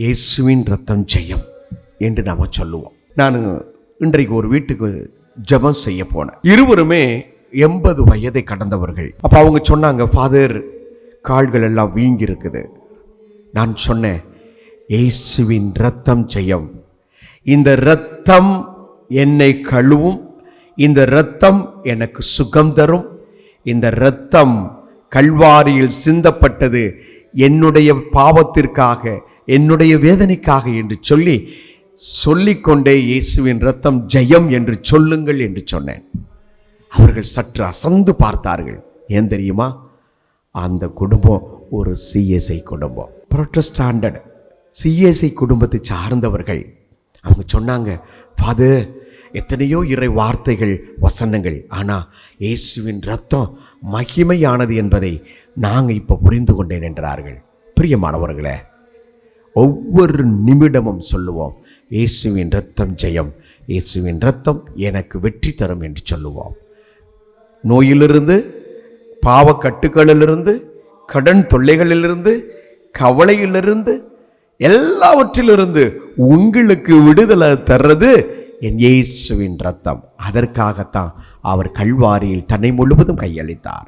இயேசுவின் ரத்தம் ஜெயம் என்று நாம சொல்லுவோம். நான் இன்றைக்கு ஒரு வீட்டுக்கு ஜெபம் செய்ய போனேன். இருவருமே 80 வயதை கடந்தவர்கள். அப்ப அவங்க சொன்னாங்க, ஃபாதர் கால்கள் எல்லாம் வீங்கி இருக்குது. நான் சொன்னேன், இயேசுவின் ரத்தம் ஜெயம். இந்த ரத்தம் என்னை கழுவும், இந்த ரத்தம் எனக்கு சுகம் தரும். இந்த ரத்தம் கல்வாரியில் சிந்தப்பட்டது என்னுடைய பாவத்திற்காக, என்னுடைய வேதனைக்காக என்று சொல்லிக்கொண்டே இயேசுவின் ரத்தம் ஜெயம் என்று சொல்லுங்கள் என்று சொன்னேன். அவர்கள் சற்று அசந்து பார்த்தார்கள். ஏன் தெரியுமா? அந்த குடும்பம் ஒரு சிஎஸ்ஐ குடும்பம், புரோட்டஸ்டாண்டட் சிஎஸ்ஐ குடும்பத்தை சார்ந்தவர்கள். அவங்க சொன்னாங்க, ஃபாதர் எத்தனையோ இறை வார்த்தைகள், வசனங்கள், ஆனால் இயேசுவின் ரத்தம் மகிமையானது என்பதை நாங்கள் இப்போ புரிந்து கொண்டேன் என்றார்கள். பிரியமானவர்களே, ஒவ்வொரு நிமிடமும் சொல்லுவோம், இயேசுவின் ரத்தம் ஜெயம், இயேசுவின் ரத்தம் எனக்கு வெற்றி தரும் என்று சொல்லுவோம். நோயிலிருந்து, பாவக்கட்டுகளிலிருந்து, கடன் தொல்லைகளிலிருந்து, கவலையிலிருந்து, எல்லாவற்றிலிருந்து உங்களுக்கு விடுதலை தர்றது என் இயேசுவின் ரத்தம். அதற்காகத்தான் அவர் கல்வாரியில் தன்னை முழுவதும் கையளித்தார்.